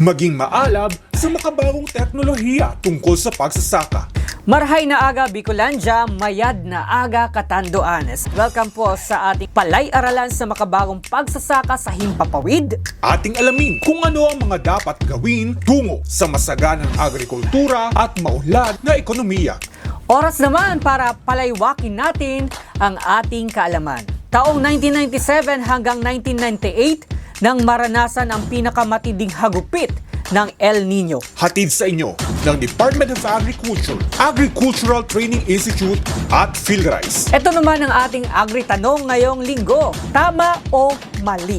maging maalab sa makabagong teknolohiya tungkol sa pagsasaka. Marhay na aga Bicolandia, mayad na aga Catanduanes. Welcome po sa ating palay-aralan sa makabagong pagsasaka sa Himpapawid. Ating alamin kung ano ang mga dapat gawin tungo sa masaganang agrikultura at maunlad na ekonomiya. Oras naman para palaywakin natin ang ating kaalaman. Taong 1997 hanggang 1998 nang maranasan ang pinakamatinding hagupit ng El Nino. Hatid sa inyo ng Department of Agriculture, Agricultural Training Institute at PhilRice. Ito naman ang ating agri-tanong ngayong linggo. Tama o mali?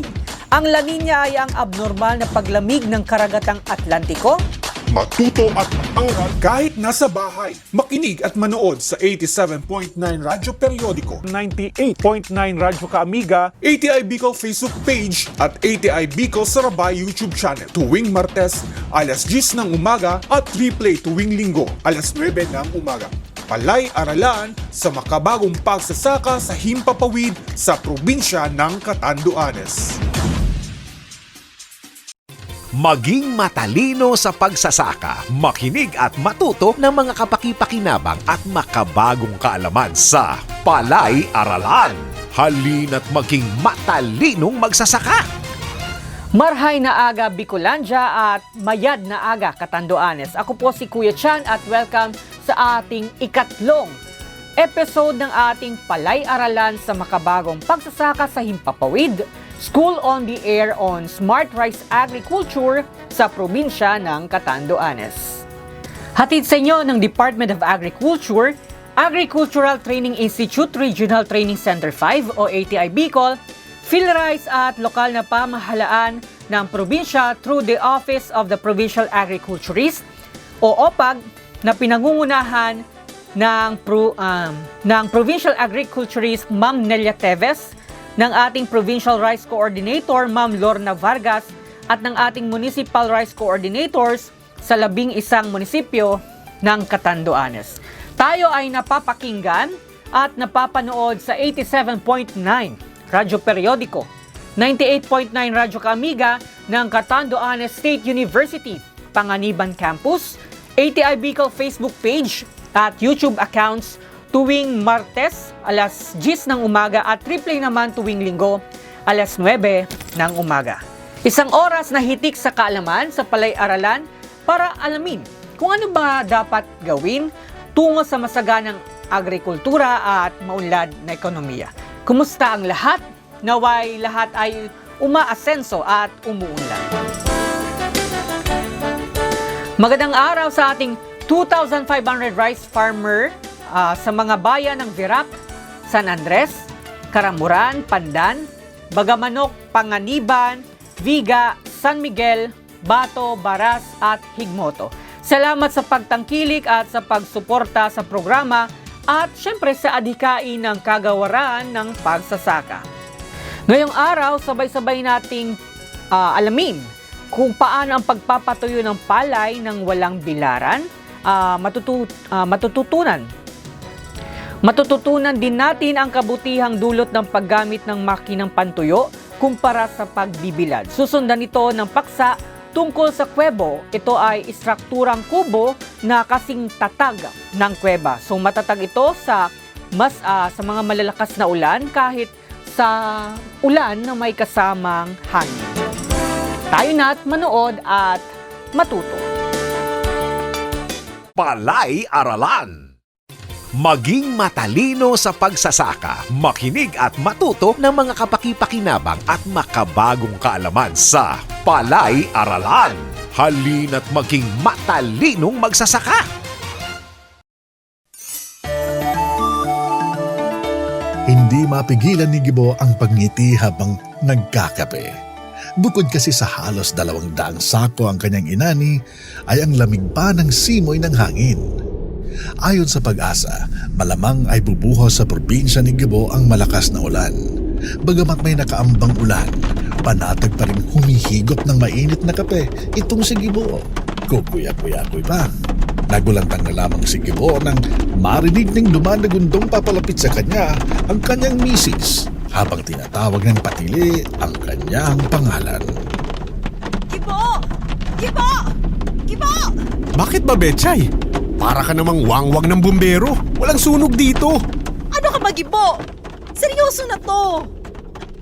Ang La Nina ay ang abnormal na paglamig ng karagatang Atlantiko? Matuto at mag-aral kahit nasa bahay. Makinig at manood sa 87.9 Radyo Periodiko, 98.9 Radyo Kaamiga, ATI Bicol Facebook page at ATI Bicol Sarabay YouTube channel. Tuwing Martes, alas 10 ng umaga at replay tuwing Linggo, alas 9 ng umaga. Palay-aralan sa makabagong pagsasaka sa Himpapawid sa probinsya ng Catanduanes. Maging matalino sa pagsasaka, makinig at matuto ng mga kapaki-pakinabang at makabagong kaalaman sa Palay-aralan. Halina't maging matalinong magsasaka! Marhay na aga Bicolandia at mayad na aga Catanduanes. Ako po si Kuya Chan at welcome sa ating ikatlong episode ng ating Palay-aralan sa makabagong pagsasaka sa Himpapawid. School on the Air on Smart Rice Agriculture sa probinsya ng Catanduanes. Hatid sa inyo ng Department of Agriculture, Agricultural Training Institute Regional Training Center 5 o ATI Bicol, PhilRice at lokal na pamahalaan ng probinsya through the Office of the Provincial Agriculturist o OPAG na pinangungunahan ng Provincial Agriculturist Ma'am Nelia Teves, ng ating Provincial Rice Coordinator, Ma'am Lorna Vargas, at ng ating Municipal Rice Coordinators sa 11 munisipyo ng Catanduanes. Tayo ay napapakinggan at napapanood sa 87.9 Radyo Periodiko, 98.9 Radyo Kaamiga ng Catanduanes State University, Panganiban Campus, ATI Bicol Facebook page at YouTube accounts tuwing Martes, alas 10 ng umaga at replay naman tuwing Linggo, alas 9 ng umaga. Isang oras na hitik sa kaalaman sa Palay-aralan para alamin kung ano ba dapat gawin tungo sa masaganang agrikultura at maunlad na ekonomiya. Kumusta ang lahat? Naway lahat ay umaasenso at umuunlad. Magandang araw sa ating 2,500 rice farmer sa mga bayan ng Virac, San Andres, Karamuran, Pandan, Bagamanok, Panganiban, Viga, San Miguel, Bato, Baras at Higmoto. Salamat sa pagtangkilik at sa pagsuporta sa programa at syempre sa adhikain ng kagawaran ng pagsasaka. Ngayong araw, sabay-sabay nating alamin kung paano ang pagpapatuyo ng palay ng walang bilaran, Matututunan din natin ang kabutihang dulot ng paggamit ng makinang pantuyo kumpara sa pagbibilad. Susundan ito ng paksa tungkol sa kwebo. Ito ay istrukturang kubo na kasing tatag ng kweba. So matatag ito sa mga malalakas na ulan kahit sa ulan na may kasamang hangin. Tayo na't manood at matuto. Palay-aralan. Maging matalino sa pagsasaka, makinig at matuto ng mga kapaki-pakinabang at makabagong kaalaman sa Palay-aralan. Halina't maging matalinong magsasaka! Hindi mapigilan ni Gibo ang pagngiti habang nagkakape. Bukod kasi sa halos 200 sako ang kanyang inani, ay ang lamig pa ng simoy ng hangin. Ayon sa Pag-asa, malamang ay bubuhos sa probinsya ni Gibo ang malakas na ulan. Bagamat may nakaambang ulan, panatag pa rin humihigop ng mainit na kape itong si Gibo. Kukuya-kuya-kuy pa. Nagulantang na lamang si Gibo nang marinig ng dumanagundong papalapit sa kanya ang kanyang misis habang tinatawag ng patili ang kanyang pangalan. Gibo! Gibo! Bakit ba, Betchay? Para ka namang wangwang ng bumbero. Walang sunog dito. Ano ka magibo? Seryoso na to.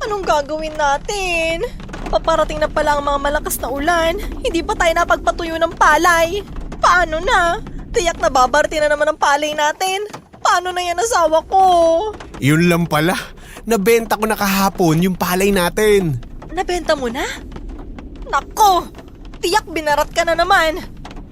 Anong gagawin natin? Paparating na pala ang mga malakas na ulan. Hindi pa tayo napagpatuyo ng palay. Paano na? Tiyak na babarti na naman ang palay natin. Paano na yan asawa ko? Yun lang pala. Nabenta ko na kahapon yung palay natin. Nabenta mo na? Nako! Tiyak binarat ka na naman.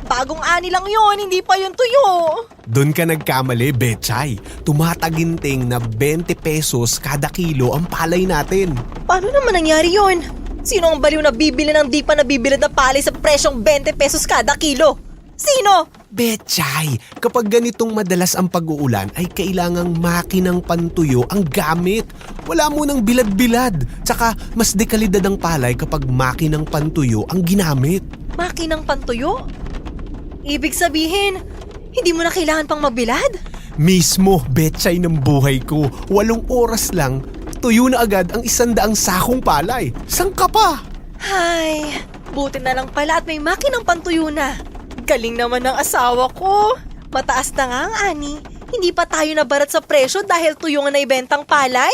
Bagong ani lang yon, hindi pa yun tuyo. Doon ka nagkamali, Betchay. Tumataginting na 20 pesos kada kilo ang palay natin. Paano naman nangyari yon? Sino ang baliw na bibili ng di pa nabibilad na palay sa presyong 20 pesos kada kilo? Sino? Betchay, kapag ganitong madalas ang pag-uulan ay kailangang makinang pantuyo ang gamit. Wala mo nang bilad-bilad. Tsaka mas dekalidad ang palay kapag makinang pantuyo ang ginamit. Makinang pantuyo? Ibig sabihin, hindi mo na kailangan pang mabilad? Mismo, Betchay ng buhay ko. 8 oras lang, tuyo na agad ang 100 sakong palay. Sang ka pa? Ay, buti na lang pala at may makinang pantuyo na. Galing naman ng asawa ko. Mataas na nga ang ani. Hindi pa tayo nabarat sa presyo dahil tuyo nga na ibentang palay.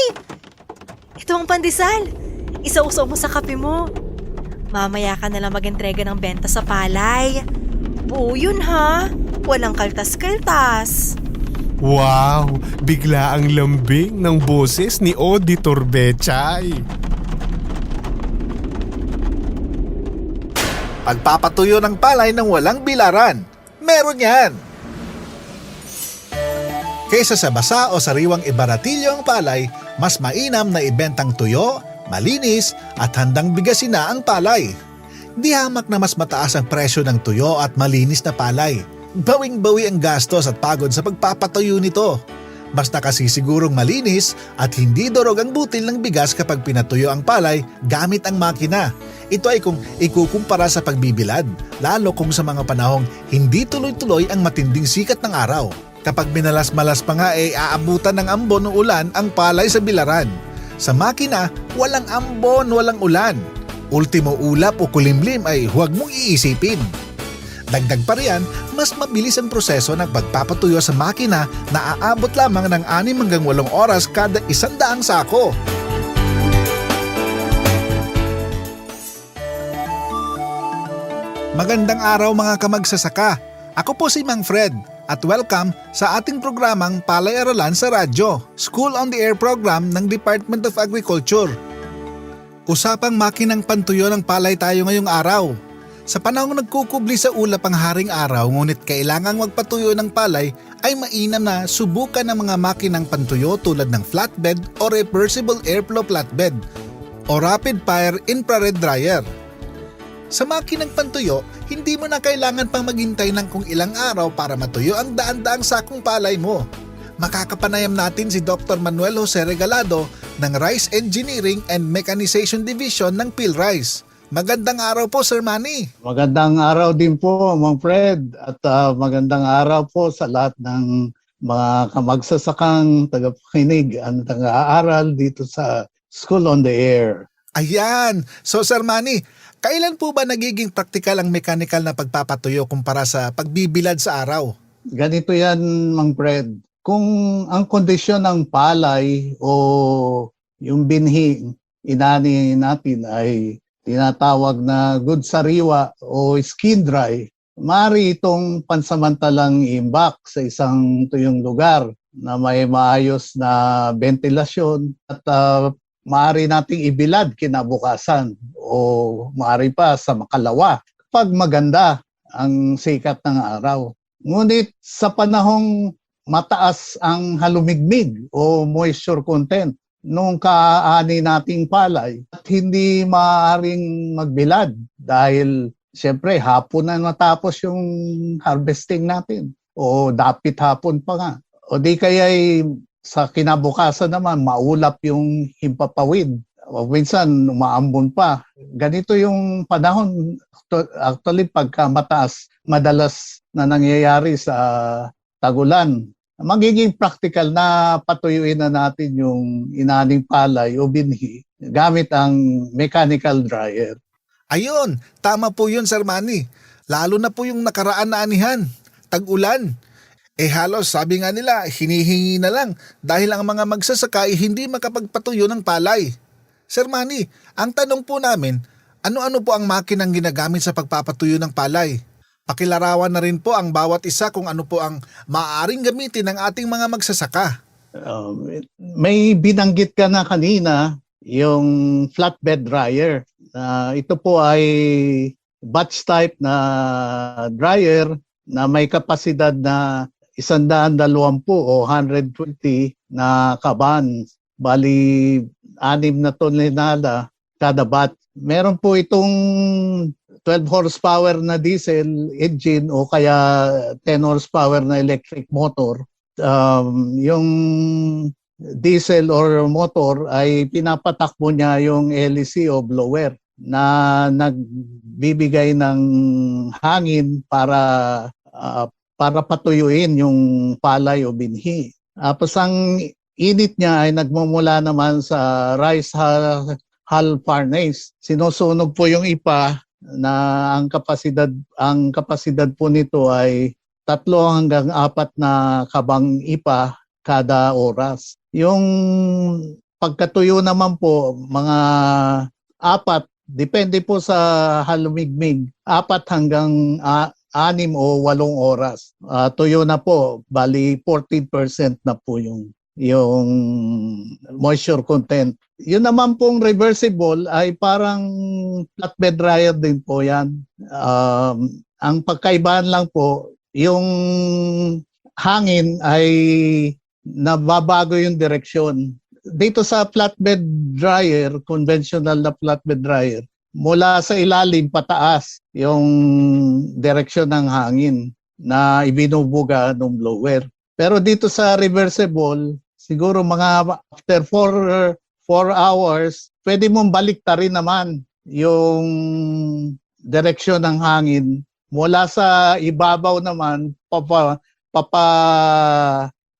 Ito ang pandesal. Isausaw mo sa kape mo. Mamaya ka na lang mag-entrega ng benta sa palay. Buo yun ha. Walang kaltas-kaltas. Wow, bigla ang lambing ng boses ni Auditor Betchay. Pagpapatuyo ng palay ng walang bilaran. Meron yan! Kaysa sa basa o sariwang ibaratilyo ang palay, mas mainam na ibentang tuyo, malinis at handang bigasin na ang palay. Di hamak na mas mataas ang presyo ng tuyo at malinis na palay. Bawing-bawi ang gastos at pagod sa pagpapatuyo nito. Basta kasi sigurong malinis at hindi durog ang butil ng bigas kapag pinatuyo ang palay gamit ang makina. Ito ay kung ikukumpara sa pagbibilad, lalo kung sa mga panahong hindi tuloy-tuloy ang matinding sikat ng araw. Kapag minalas-malas pa nga aabutan ng ambon o ulan ang palay sa bilaran. Sa makina, walang ambon, walang ulan. Ultimo ulap o kulimlim ay huwag mong iisipin. Dagdag pa riyan, mas mabilis ang proseso ng pagpapatuyo sa makina na aabot lamang ng 6 hanggang 8 oras kada 100 sako. Magandang araw mga kamagsasaka. Ako po si Mang Fred at welcome sa ating programang Palay-Aralan sa Radyo, School on the Air program ng Department of Agriculture. Usapang makinang pantuyo ng palay tayo ngayong araw. Sa panahong nagkukubli sa ulap ang haring araw ngunit kailangang magpatuyo ng palay ay mainam na subukan ng mga makinang pantuyo tulad ng flatbed o reversible airflow flatbed o rapid fire infrared dryer. Sa makinang pantuyo, hindi mo na kailangan pang maghintay ng kung ilang araw para matuyo ang daan-daang sakong palay mo. Makakapanayam natin si Dr. Manuel Jose Regalado ng Rice Engineering and Mechanization Division ng PhilRice. Magandang araw po, Sir Manny. Magandang araw din po, Mang Fred. At magandang araw po sa lahat ng mga kamagsasakang tagapakinig at taga-aaral dito sa School on the Air. Ayan! So Sir Manny, kailan po ba nagiging praktikal ang mechanical na pagpapatuyo kumpara sa pagbibilad sa araw? Ganito yan, Mang Fred. Kung ang kondisyon ng palay o yung binhi inani natin ay tinatawag na good sariwa o skin dry, maaari itong pansamantalang imbak sa isang tuyong lugar na may maayos na ventilasyon at maaari nating ibilad kinabukasan o maaari pa sa makalawa pag maganda ang sikat ng araw. Ngunit sa panahong mataas ang halumigmig o moisture content nung kaani nating palay at hindi maaaring magbilad dahil siyempre hapon na matapos yung harvesting natin o dapit hapon pa nga. O di kaya'y sa kinabukasan naman maulap yung himpapawid. O minsan umaambon pa. Ganito yung panahon actually pagka mataas madalas na nangyayari sa tagulan. Magiging practical na patuyuin na natin yung inaning palay o binhi gamit ang mechanical dryer. Ayun, tama po yun Sir Manny. Lalo na po yung nakaraan na anihan, tag-ulan. Halos sabi nga nila, hinihingi na lang dahil ang mga magsasaka ay hindi makapagpatuyo ng palay. Sir Manny, ang tanong po namin, ano-ano po ang makinang ginagamit sa pagpapatuyo ng palay? Pakilarawan na rin po ang bawat isa kung ano po ang maaaring gamitin ng ating mga magsasaka. May binanggit ka na kanina, yung flatbed dryer. Ito po ay batch type na dryer na may kapasidad na 120 o 120 na kaban. Bali, 6 na tonelada kada batch. Meron po itong 12 horsepower na diesel engine o kaya 10 horsepower na electric motor. Yung diesel or motor ay pinapatakbo niya yung LEC o blower na nagbibigay ng hangin para patuyuin yung palay o binhi. Tapos ang init niya ay nagmumula naman sa rice hull furnace. Sinusunog po yung ipa na ang kapasidad po nito ay 3 hanggang 4 na kabang ipa kada oras. Yung pagkatuyo naman po, mga 4, depende po sa halumigmig, 4 hanggang 6 o 8 oras. Tuyo na po, bali 14% na po yung moisture content. Yun naman pong reversible ay parang flatbed dryer din po yan. Ang pagkaibahan lang po, yung hangin ay nababago yung direksyon. Dito sa flatbed dryer, conventional na flatbed dryer, mula sa ilalim pataas yung direksyon ng hangin na ibinubuga ng blower. Pero dito sa reversible, siguro mga after 4 hours, pwede mong baliktarin naman yung direksyon ng hangin. Mula sa ibabaw naman,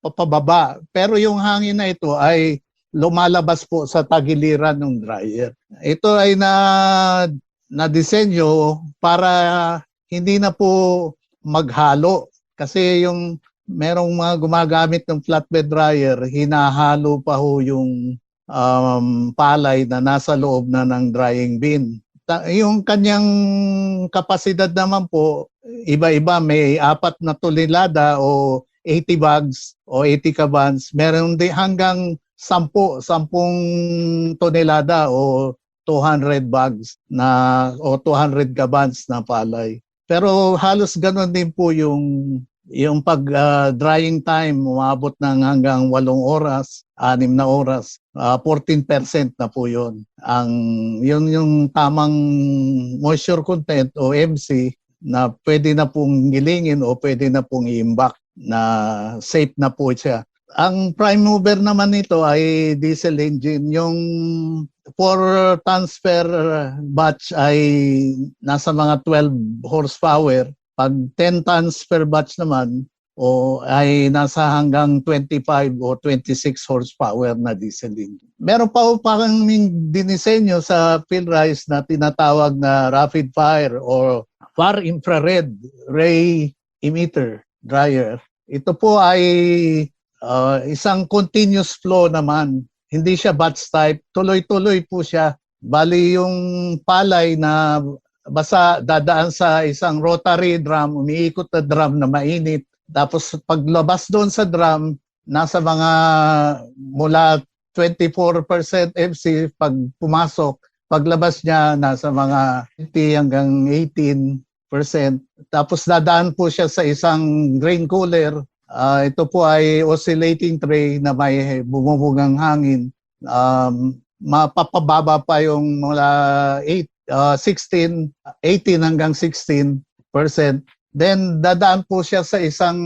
papababa. Pero yung hangin na ito ay lumalabas po sa tagiliran ng dryer. Ito ay na-disenyo para hindi na po maghalo. Kasi yung merong mga gumagamit ng flatbed dryer, hinahalo pa ho yung palay na nasa loob na ng drying bin. Yung kanyang kapasidad naman po, iba-iba. May 4 na tonelada o 80 bags o 80 kabans. Meron din hanggang 10 tonelada o 200 bags na o 200 kabans na palay. Pero halos ganoon din po yung pag-drying time, umabot ng hanggang 8 oras, 6 na oras, 14% na po yun. Yun yung tamang moisture content o MC na pwede na pong gilingin o pwede na pong i-imbak na safe na po siya. Ang prime mover naman nito ay diesel engine. Yung 4 tons per batch ay nasa mga 12 horsepower. Pag 10 tons per batch naman ay nasa hanggang 25 o 26 horsepower na diesel engine. Meron pa po parang dinisenyo sa Philrice na tinatawag na rapid fire or far infrared ray emitter dryer. Ito po ay isang continuous flow naman. Hindi siya batch type. Tuloy-tuloy po siya. Bali yung palay na basta dadaan sa isang rotary drum, umiikot na drum na mainit. Tapos paglabas doon sa drum, nasa mga mula 24% MC pag pumasok. Paglabas niya, nasa mga 20 hanggang 18%. Tapos dadaan po siya sa isang grain cooler. Ito po ay oscillating tray na may bumubugang hangin. Mapapababa pa yung mula 18 hanggang 16%. Then dadaan po siya sa isang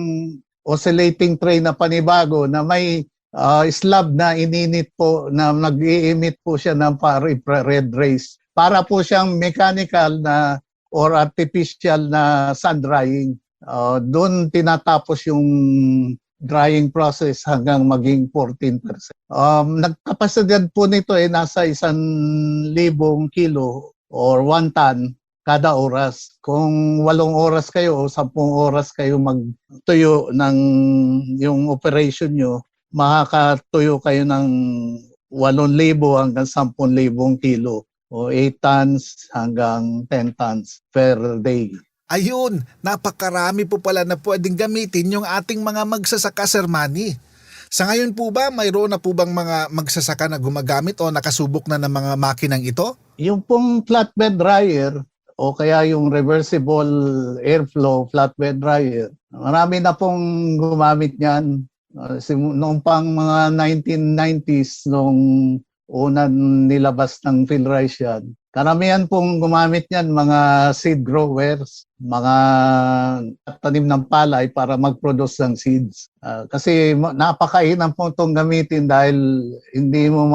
oscillating tray na panibago na may slab na ininit po na nag-i-emit po siya ng far-infrared rays. Para po siyang mechanical na or artificial na sun drying. Doon tinatapos yung drying process hanggang maging 14%. Nagkapasidad po nito ay nasa 1,000 kilo or 1 ton kada oras. Kung 8 oras kayo o 10 oras kayo magtuyo ng yung operation nyo, makakatuyo kayo ng 8,000 hanggang 10,000 kilo o 8 tons hanggang 10 tons per day. Ayun, napakarami po pala na pwedeng gamitin yung ating mga magsasaka, Sir Manny. Sa ngayon po ba, mayroon na po bang mga magsasaka na gumagamit o nakasubok na ng mga makinang ito? Yung pong flatbed dryer o kaya yung reversible airflow flatbed dryer, marami na pong gumamit niyan. Noong pang mga 1990s, nung una nilabas ng PhilRice yan, karamihan pong gumamit niyan mga seed growers, mga tanim ng palay para mag-produce ng seeds. Kasi napakainam po itong gamitin dahil hindi mo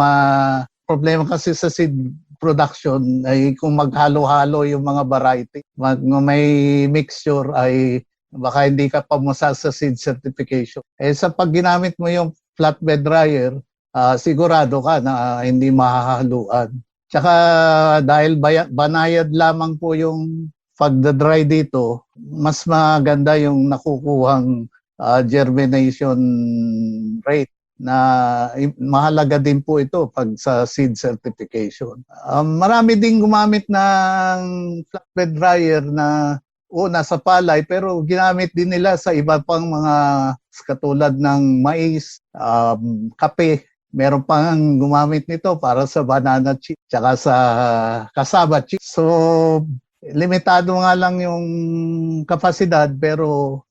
problema kasi sa seed production ay kung maghalo-halo yung mga variety. May mixture ay baka hindi ka pa sa seed certification. Sa pag ginamit mo yung flatbed dryer, sigurado ka na hindi mahahaluan. Tsaka dahil banayad lamang po yung pagdadry dito, mas maganda yung nakukuhang germination rate na mahalaga din po ito pag sa seed certification. Marami ding gumamit ng flatbed dryer na nasa palay pero ginamit din nila sa iba pang mga katulad ng mais, kape. Meron pang gumamit nito para sa banana chip tsaka sa cassava chip. So, limitado nga lang yung kapasidad pero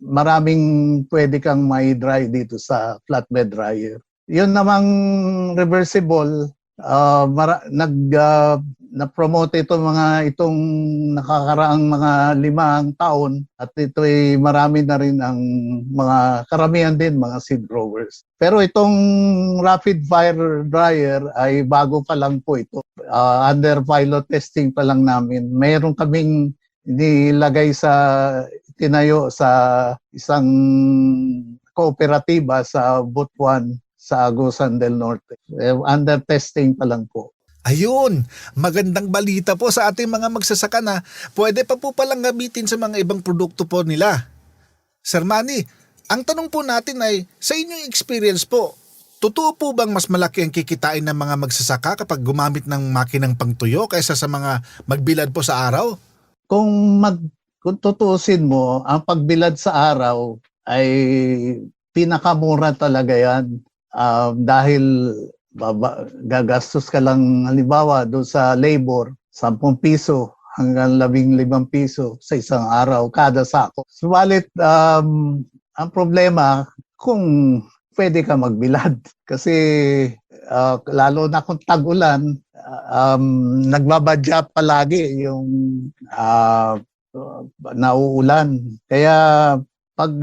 maraming pwede kang mai-dry dito sa flatbed dryer. Yun namang reversible, na-promote itong nakakaraang mga 5 taon at ito'y marami na rin ang mga karamihan din mga seed growers. Pero itong rapid fire dryer ay bago pa lang po ito. Under pilot testing pa lang namin. Mayroon kaming tinayo sa isang kooperatiba sa Butuan sa Agusan del Norte. Under testing pa lang po. Ayun, magandang balita po sa ating mga magsasaka na pwede pa po palang gamitin sa mga ibang produkto po nila. Sir Manny, ang tanong po natin ay, sa inyong experience po, totoo po bang mas malaki ang kikitain ng mga magsasaka kapag gumamit ng makinang pangtuyo kaysa sa mga magbilad po sa araw? Kung tutuusin mo, ang pagbilad sa araw ay pinakamura talaga yan dahil gagastos ka lang halimbawa doon sa labor, 10 piso hanggang 15 piso sa isang araw kada sako. Subalit, ang problema kung pwede ka magbilad kasi lalo na kung tag-ulan, nagbabadya palagi yung nauulan. Kaya pag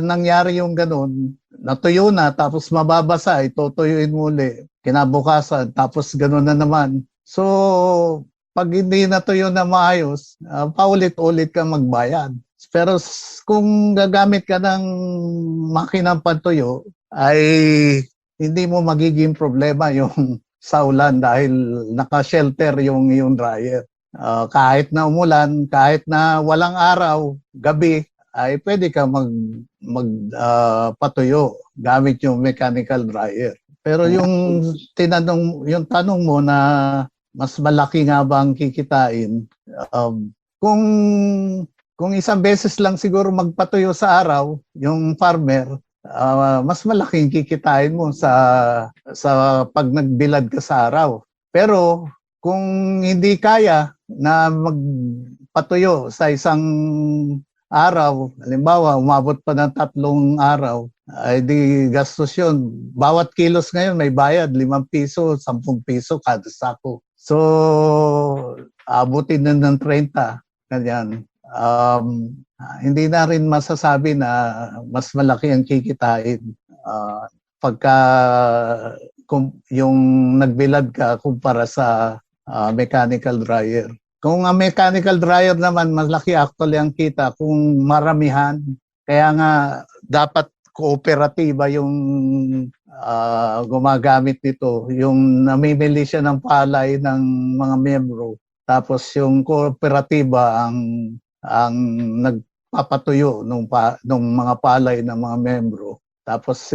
nangyari yung ganun, natuyo na tapos mababasa, itutuyuin muli. Kinabukasan, tapos ganun na naman. So, pag hindi natuyo na maayos, paulit-ulit kang magbayad. Pero kung gagamit ka ng makinang pantuyo, ay hindi mo magiging problema yung sa ulan dahil naka-shelter yung dryer. Kahit na umulan, kahit na walang araw, gabi, ay pwede ka patuyo gamit yung mechanical dryer. Pero yung tanong mo na mas malaki nga ba ang kikitain, kung isang beses lang siguro magpatuyo sa araw, yung farmer, mas malaking kikitain mo sa pag nagbilad ka sa araw. Pero kung hindi kaya na magpatuyo sa isang araw, halimbawa umabot pa ng 3 araw, ay di gastos yun. Bawat kilos ngayon may bayad, 5 piso, 10 piso kada sako. So, abutin na ng 30, ganyan. Hindi na rin masasabi na mas malaki ang kikitain pagka yung nagbilad ka kumpara sa mechanical dryer. Kung ang mechanical dryer naman, malaki actually ang kita kung maramihan. Kaya nga, dapat kooperatiba yung gumagamit nito. Yung namimili siya ng palay ng mga miyembro Tapos yung kooperatiba ang nagpapatuyo nung mga palay ng mga membro. Tapos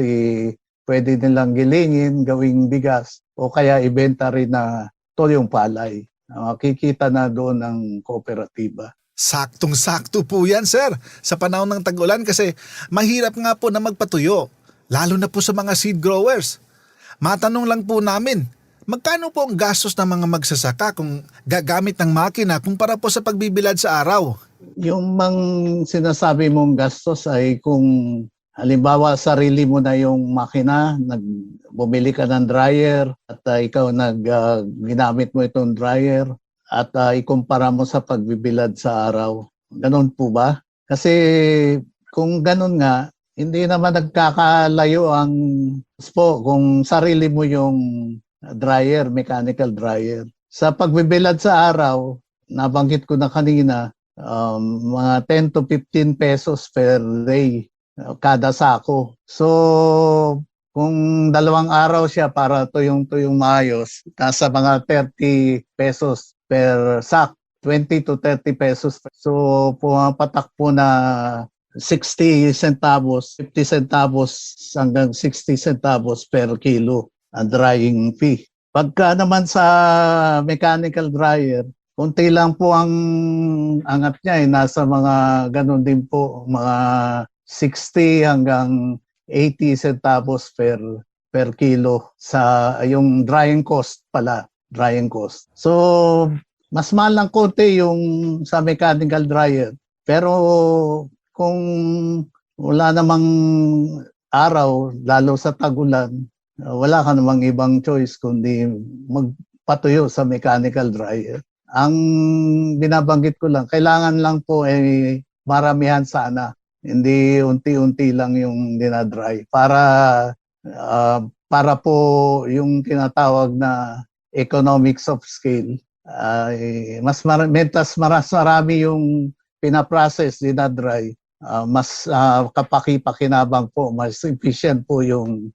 pwede nilang gilingin, gawing bigas o kaya ibenta rin na toyong palay. Makikita na doon ng kooperatiba. Saktong-sakto po yan, sir, sa panahon ng tag-ulan kasi mahirap nga po na magpatuyo, lalo na po sa mga seed growers. Matanong lang po namin, magkano po ang gastos ng mga magsasaka kung gagamit ng makina kumpara po sa pagbibilad sa araw? Yung sinasabi mong gastos ay kung halimbawa sarili mo na yung makina, bumili ka ng dryer at ikaw ginamit mo itong dryer at ikumpara mo sa pagbibilad sa araw. Ganon po ba? Kasi kung ganon nga, hindi naman nagkakalayo ang kung sarili mo yung dryer, mechanical dryer. Sa pagbibilad sa araw, nabanggit ko na kanina, mga 10 to 15 pesos per day kada sako. So, kung 2 araw siya para tuyong maayos, nasa mga 30 pesos per sak, 20 to 30 pesos. So, pumapatak po na 60 centavos, 50 centavos hanggang 60 centavos per kilo ang drying fee. Pagka naman sa mechanical dryer, konti lang po ang angat niya. Nasa mga ganun din po, mga 60 hanggang 80 centavos per kilo sa yung drying cost pala. Drying cost. So, mas mahal lang konti yung sa mechanical dryer. Pero kung wala namang araw, lalo sa tag-ulan, wala ka namang ibang choice kundi magpatuyo sa mechanical dryer. Ang binabanggit ko lang, kailangan lang po maramihan sana. Hindi unti-unti lang yung dinadry para po yung tinatawag na economics of scale. Mas marami yung pinaprocess, dinadry, mas kapaki-pakinabang po, mas efficient po yung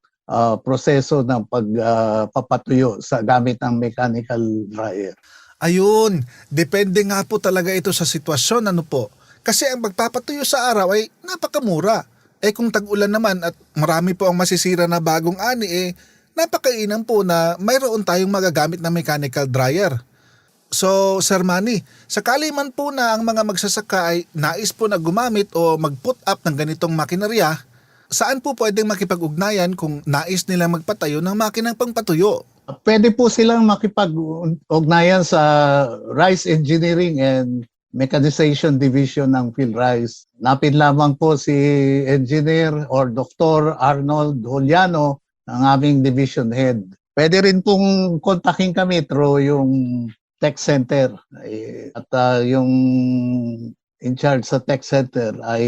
proseso ng pagpapatuyo sa gamit ng mechanical dryer. Ayun, depende nga po talaga ito sa sitwasyon, ano po. Kasi ang magpapatuyo sa araw ay napakamura. Kung tag-ulan naman at marami po ang masisira na bagong ani, napakainam po na mayroon tayong magagamit na mechanical dryer. So, Sir Manny, sakali man po na ang mga magsasaka ay nais po na gumamit o mag-put up ng ganitong makinarya, saan po pwedeng makipag-ugnayan kung nais nilang magpatayo ng makinang pangpatuyo? Pwede po silang makipag-ugnayan sa Rice Engineering and Mechanization Division ng PhilRice. Napin lamang po si Engineer or Dr. Arnold Juliano, ang aming division head. Pwede rin pong kontakin kami through yung tech center. At yung in charge sa tech center ay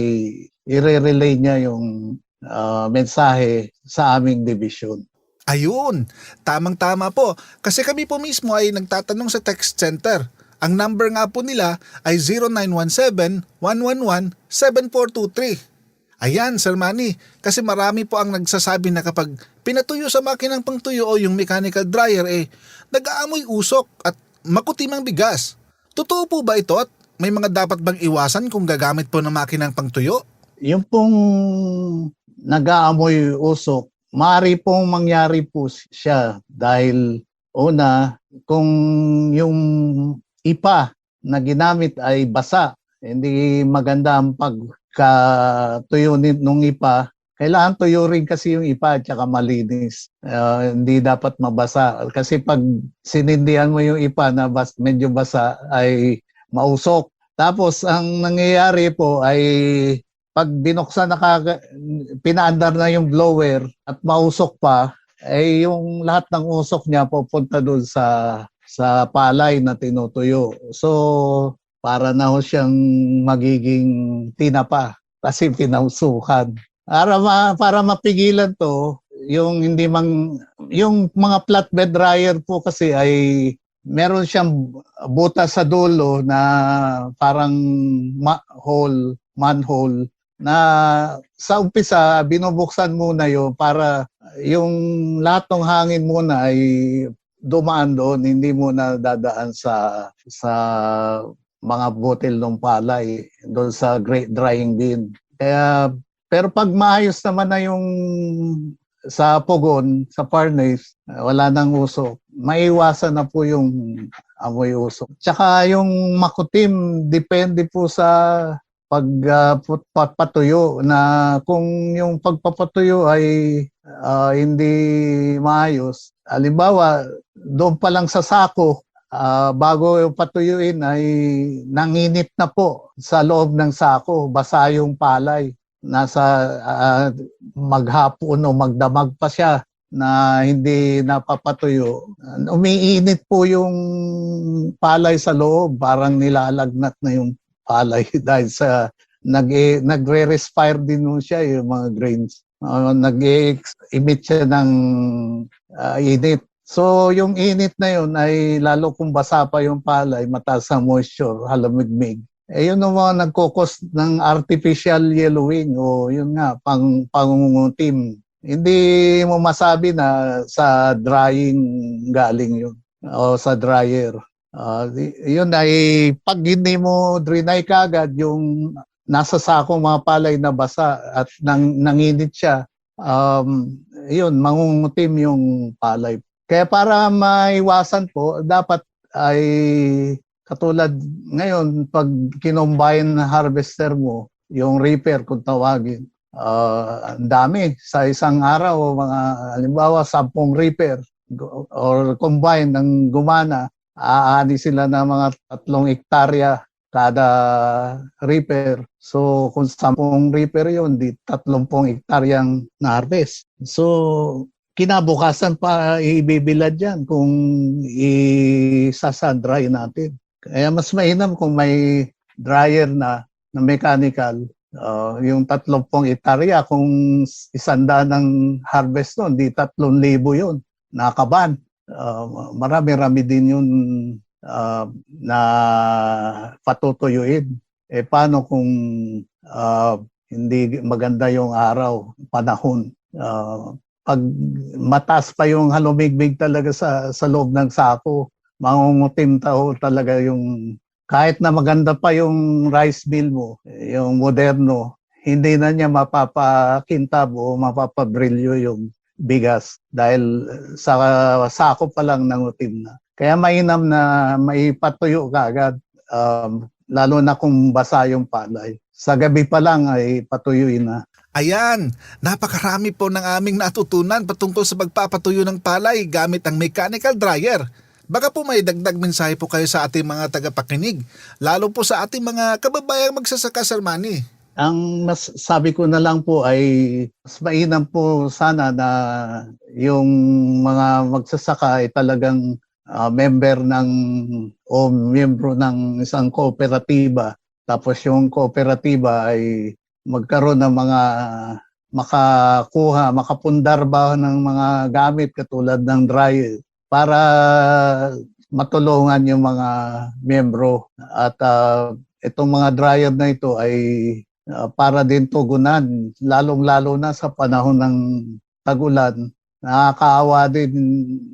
i-relay niya yung mensahe sa aming division. Ayun, tamang-tama po. Kasi kami po mismo ay nagtatanong sa text center. Ang number nga po nila ay 0917-111-7423. Ayan, Sir Manny, kasi marami po ang nagsasabi na kapag pinatuyo sa makinang pangtuyo o yung mechanical dryer, nag-aamoy usok at makutimang bigas. Totoo po ba ito at may mga dapat bang iwasan kung gagamit po ng makinang pangtuyo? Yung pong nag-aamoy usok, maaari pong mangyari po siya dahil una, kung yung ipa na ginamit ay basa, hindi maganda ang pagkatuyo nung ipa. Kailangan tuyo rin kasi yung ipa at saka malinis. Hindi dapat mabasa. Kasi pag sinindihan mo yung ipa na medyo basa ay mausok. Tapos ang nangyayari po ay pag binuksan pinaandar na yung blower at mausok pa, ay yung lahat ng usok niya pupunta doon sa palay na tinutuyo. So, para na ho siyang magiging tinapa kasi pinausukan. Para mapigilan to, yung mga flatbed dryer po kasi ay meron siyang butas sa dulo na parang manhole na sa umpisa binubuksan muna yun para yung lahat ng hangin muna ay dumaan doon, hindi muna dadaan sa mga butil ng palay doon sa drying bin. Kaya pero pag maayos naman na yung sa pugon, sa furnace, wala nang usok. Maiwasan na po yung amoy usok. Tsaka yung makutim, depende po sa pagpapatuyo na kung yung pagpapatuyo ay hindi maayos. Halimbawa, doon pa lang sa sako, bago yung patuyuin ay nanginit na po sa loob ng sako, basa yung palay. Nasa maghapon o magdamag pa siya na hindi napapatuyo. Umiinit po yung palay sa loob, parang nilalagnat na yung palay dahil sa nagre-respire din nun siya yung mga grains. Nag-emit siya ng init. So yung init na yun ay lalo kung basa pa yung palay, mataas ang moisture, halamigmig. Yun ang mga nagkukos ng artificial yellowing o yun nga, pangungutim. Hindi mo masabi na sa drying galing yun o sa dryer. Yun ay pag hindi mo drenay kagad yung nasa sakong mga palay na basa at nanginit siya, yun, mangungutim yung palay. Kaya para maiwasan po, dapat ay katulad ngayon, pag kinombine harvester mo, yung reaper kung tawagin, ang dami. Sa isang araw, mga halimbawa 10 reaper or combine ng gumana, aani sila ng mga 3 hektarya kada reaper. So kung 10 reaper yun, di 30 hektaryang na-harvest. So kinabukasan pa ibibilad yan kung isasandry natin. Kaya mas mainam kung may dryer na mechanical, yung 30 hektarya, kung 100 ng harvest nun, di 3,000 yun, nakaban. Marami-rami din yun na patutuyuin. Paano kung hindi maganda yung araw, panahon? Pag mataas pa yung halumigmig talaga sa loob ng sako, mangungutim talaga yung kahit na maganda pa yung rice mill mo, yung moderno, hindi na niya mapapakintab o mapapabrilyo yung bigas dahil sa sako pa lang nangutim na. Kaya mainam na maipatuyo kaagad, lalo na kung basa yung palay. Sa gabi pa lang ay patuyuin na. Ayan, napakarami po ng aming natutunan patungkol sa pagpapatuyo ng palay gamit ang mechanical dryer. Baka po may dagdag mensahe po kayo sa ating mga tagapakinig, lalo po sa ating mga kababayang magsasaka, Sir Manny. Ang mas sabi ko na lang po ay mas mainam po sana na yung mga magsasaka ay talagang member ng o miyembro ng isang kooperatiba. Tapos yung kooperatiba ay magkaroon ng mga makapundar ba ng mga gamit katulad ng dryer para matulungan yung mga miyembro. At itong mga dryer na ito ay para din tugunan, lalong-lalo na sa panahon ng tag-ulan. Nakakaawa din,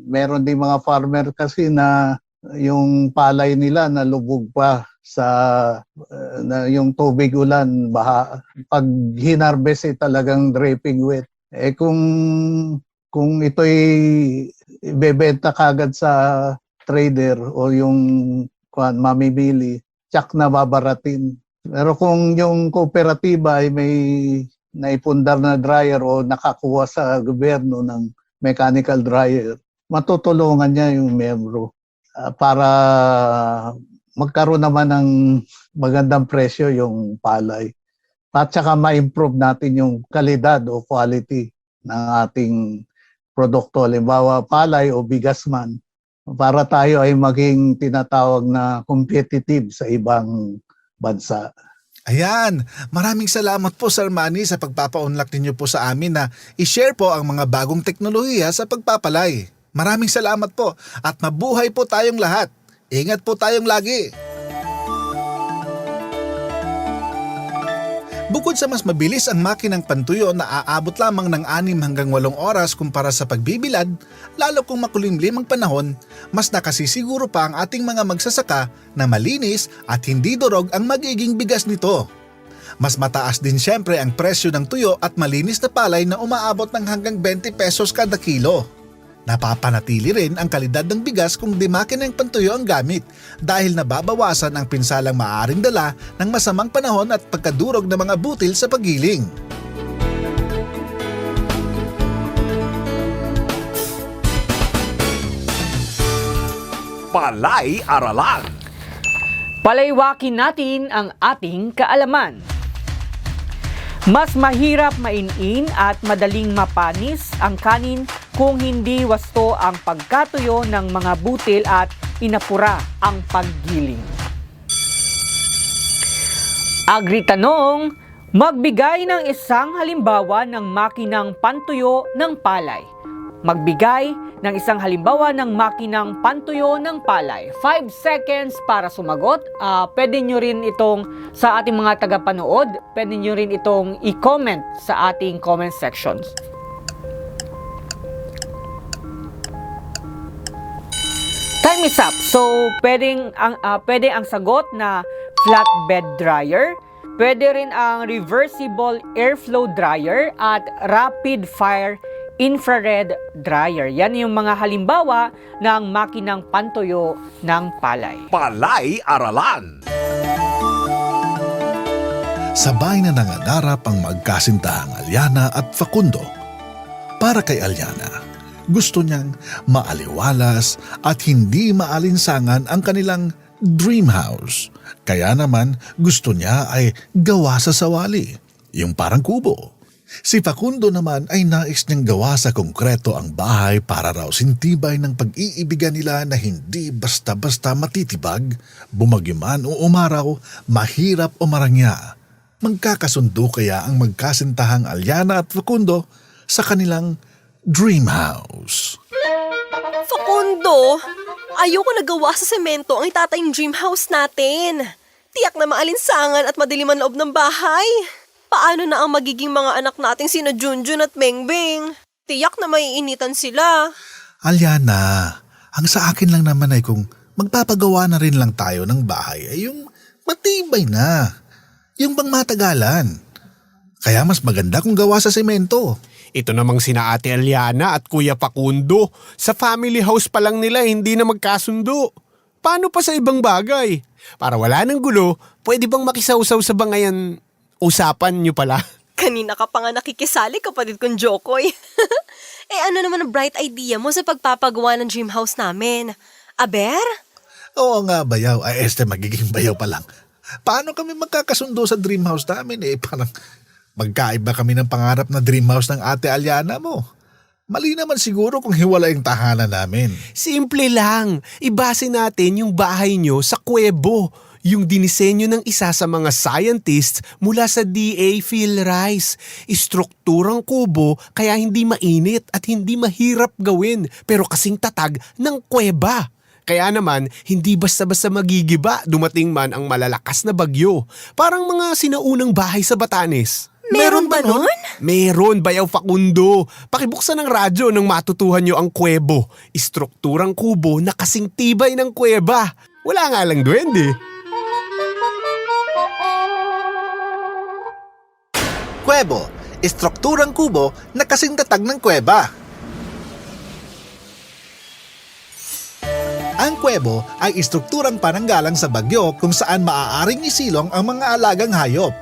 meron din mga farmer kasi na yung palay nila nalubog pa sa yung tubig ulan, baha. Pag hinarvest talagang dripping wet. Kung ito'y ibebenta kagad sa trader o yung mamimili, tsak na babaratin. Pero kung yung kooperatiba ay may naipundar na dryer o nakakuha sa gobyerno ng mechanical dryer, matutulungan niya yung miyembro para magkaroon naman ng magandang presyo yung palay. At saka ma-improve natin yung kalidad o quality ng ating produkto, halimbawa palay o bigas man, para tayo ay maging tinatawag na competitive sa ibang bansa. Ayan, maraming salamat po, Sir Manny, sa pagpapaunlak ninyo po sa amin na i-share po ang mga bagong teknolohiya sa pagpapalay. Maraming salamat po at mabuhay po tayong lahat. Ingat po tayong lagi. Bukod sa mas mabilis ang makinang pantuyo na aabot lamang ng 6 hanggang 8 oras kumpara sa pagbibilad, lalo kung makulimlim ang panahon, mas nakasisiguro pa ang ating mga magsasaka na malinis at hindi durog ang magiging bigas nito. Mas mataas din siyempre ang presyo ng tuyo at malinis na palay na umaabot ng hanggang 20 pesos kada kilo. Napapanatili rin ang kalidad ng bigas kung di makinang pantuyo ang gamit dahil nababawasan ang pinsalang maaaring dala ng masamang panahon at pagkadurog ng mga butil sa paggiling. Palay Aralan. Palaywakin natin ang ating kaalaman. Mas mahirap mainin at madaling mapanis ang kanin kung hindi wasto ang pagkatuyo ng mga butil at inapura ang paggiling. Agritanong, magbigay ng isang halimbawa ng makinang pantuyo ng palay. Magbigay ng isang halimbawa ng makinang pantuyo ng palay. 5 seconds para sumagot. Pwede nyo rin itong sa ating mga tagapanood, pwede nyo rin itong i-comment sa ating comment sections. Time is up. So, pwede ang sagot na flatbed dryer. Pwede rin ang reversible airflow dryer at rapid fire infrared dryer. Yan yung mga halimbawa ng makinang pantuyo ng palay. Palay Aralan. Sabay na nangangarap ang magkasintahang Aliana at Facundo. Para kay Aliana, gusto niyang maaliwalas at hindi maalinsangan ang kanilang dream house. Kaya naman gusto niya ay gawa sa sawali, yung parang kubo. Si Facundo naman ay nais niyang gawa sa konkreto ang bahay para raw sintibay ng pag-iibigan nila na hindi basta-basta matitibag, bumagiman o umaraw, mahirap o marangya. Magkakasundo kaya ang magkasintahang Aliana at Facundo sa kanilang dream house. Facundo, ayoko nagawa sa semento ang itatayong dream house natin. Tiyak na maalinsangan at madilim ang loob ng bahay. Paano na ang magiging mga anak nating sina Junjun at Mengbeng? Tiyak na maiinitan sila. Aliana, ang sa akin lang naman ay kung magpapagawa na rin lang tayo ng bahay ay yung matibay na. Yung bang matagalan. Kaya mas maganda kung gawa sa semento. Ito namang sina Ate Aliana at Kuya Facundo. Sa family house pa lang nila hindi na magkasundo. Paano pa sa ibang bagay? Para wala ng gulo, pwede bang makisawsaw sa bangayan? Usapan nyo pala. Kanina ka pa nga nakikisali, kapatid kong Jokoy. Ano naman ang bright idea mo sa pagpapagawa ng dream house namin? Aber? Oo nga, bayaw. Ay, magiging bayaw pa lang. Paano kami magkakasundo sa dream house namin? Parang magkaiba kami ng pangarap na dream house ng Ate Aliana mo. Mali naman siguro kung hiwalay ang tahanan namin. Simple lang. Ibase natin yung bahay nyo sa kuwebo. Yung dinisenyo ng isa sa mga scientists mula sa DA Phil Rice. Istrukturang kubo kaya hindi mainit at hindi mahirap gawin pero kasing tatag ng kuweba. Kaya naman, hindi basta-basta magigiba dumating man ang malalakas na bagyo. Parang mga sinaunang bahay sa Batanes. Meron ba nun? Meron, bayaw Facundo. Pakibuksan ng radyo nang matutuhan nyo ang kuwebo. Istrukturang kubo na kasing tibay ng kuweba. Wala nga lang duwende. Kuwebo, istrukturang kubo na kasing tatag ng kuweba. Ang kuwebo ay istrukturang pananggalang sa bagyo kung saan maaaring isilong ang mga alagang hayop,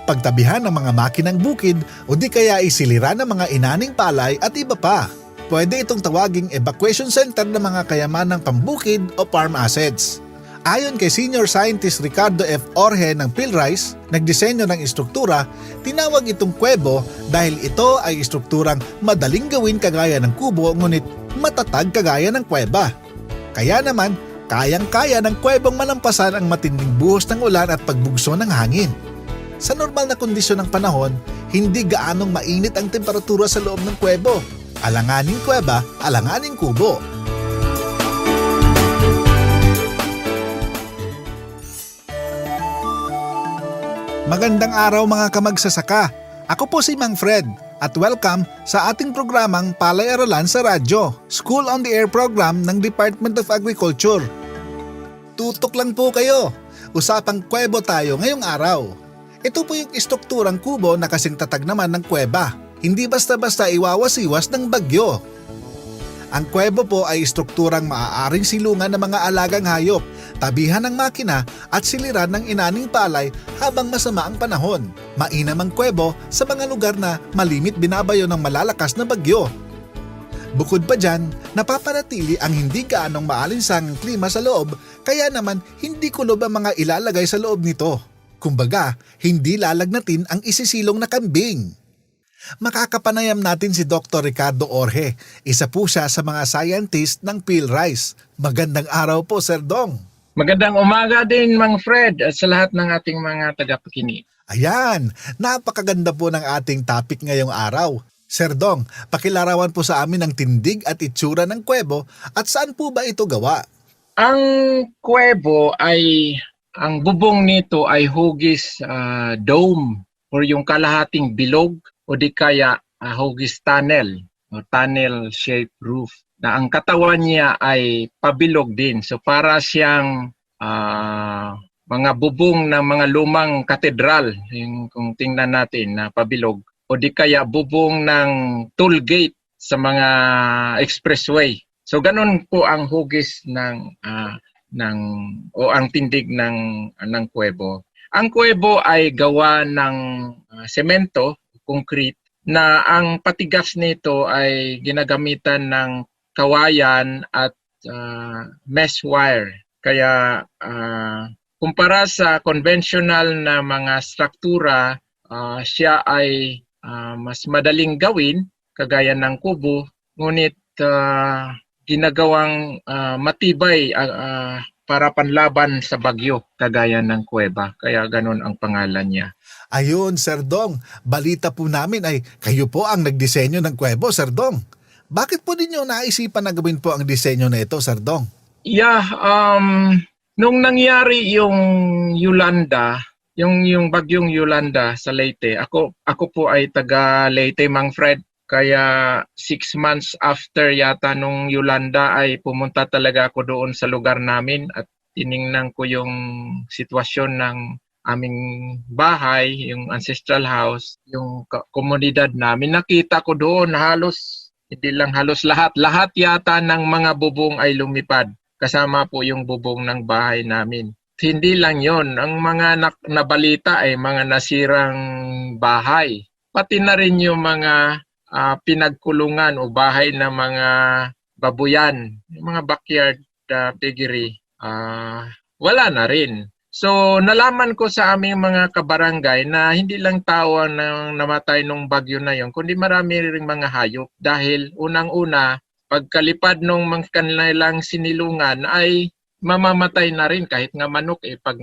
pagtabihan ng mga makinang bukid o di kaya isiliran ng mga inaning palay at iba pa. Pwede itong tawaging evacuation center ng mga kayamanang pambukid o farm assets. Ayon kay Senior Scientist Ricardo F. Orhe ng PhilRice, nagdisenyo ng istruktura, tinawag itong kuwebo dahil ito ay istrukturang madaling gawin kagaya ng kubo ngunit matatag kagaya ng kuweba. Kaya naman, kayang-kaya ng kuwebong malampasan ang matinding buhos ng ulan at pagbugso ng hangin. Sa normal na kondisyon ng panahon, hindi gaanong mainit ang temperatura sa loob ng kuwebo. Alanganing kuweba, alanganing kubo. Magandang araw mga kamagsasaka. Ako po si Mang Fred at welcome sa ating programang Palay-Aralan sa Radyo, School on the Air program ng Department of Agriculture. Tutok lang po kayo. Usapang kuwebo tayo ngayong araw. Ito po yung istrukturang kubo na kasing tatag naman ng kuweba. Hindi basta-basta iwawas-iwas ng bagyo. Ang kuwebo po ay istrukturang maaaring silungan ng mga alagang hayop, tabihan ng makina at siliran ng inaning palay habang masama ang panahon. Mainam ang kuwebo sa mga lugar na malimit binabayo ng malalakas na bagyo. Bukod pa dyan, napapanatili ang hindi gaanong maalinsangang klima sa loob, kaya naman hindi kulob ang mga ilalagay sa loob nito. Kumbaga, hindi lalagnatin ang isisilong na kambing. Makakapanayam natin si Dr. Ricardo Orhe. Isa po siya sa mga scientist ng PhilRice. Magandang araw po, Sir Dong. Magandang umaga din, Mang Fred, at sa lahat ng ating mga tagapakinig. Ayan, napakaganda po ng ating topic ngayong araw. Sir Dong, pakilarawan po sa amin ang tindig at itsura ng kuwebo at saan po ba ito gawa? Ang kuwebo ay, ang bubong nito ay hugis dome or yung kalahating bilog o di kaya hugis tunnel o tunnel-shaped roof. Na ang katawan niya ay pabilog din. So para siyang mga bubong ng mga lumang katedral, yung kung tingnan natin na pabilog, o di kaya bubong ng toll gate sa mga expressway. So ganun po ang hugis ng ang tindig ng kuwebo. Ang kuwebo ay gawa ng semento, concrete, na ang patigas nito ay ginagamitan ng kawayan at mesh wire. Kaya kumpara sa conventional na mga struktura, siya ay mas madaling gawin, kagaya ng kubo, ngunit ginagawang matibay para panlaban sa bagyo, kagaya ng kuweba. Kaya ganun ang pangalan niya. Ayun, Sir Dong, balita po namin ay kayo po ang nagdisenyo ng kuwebo, Sir Dong. Bakit po ninyo naisipan na gawin po ang disenyo na ito, Sir Dong? Yeah, nung nangyari yung Yolanda, yung bagyong Yolanda sa Leyte, ako po ay taga Leyte, Mang Fred. Kaya 6 months after yata nung Yolanda ay pumunta talaga ako doon sa lugar namin at tiningnan ko yung sitwasyon ng aming bahay, yung ancestral house, yung komunidad namin. Nakita ko doon hindi lang halos lahat yata ng mga bubong ay lumipad. Kasama po yung bubong ng bahay namin. Hindi lang yon, ang mga nabalita ay mga nasirang bahay. Pati na rin yung mga pinagkulungan o bahay ng mga babuyan, yung mga backyard piggery, wala na rin. So nalaman ko sa aming mga kabarangay na hindi lang tao ang namatay nung bagyo na yon, kundi marami ring mga hayop dahil unang-una, pagkalipad nung mga kanilang sinilungan ay mamamatay na rin kahit nga manok pag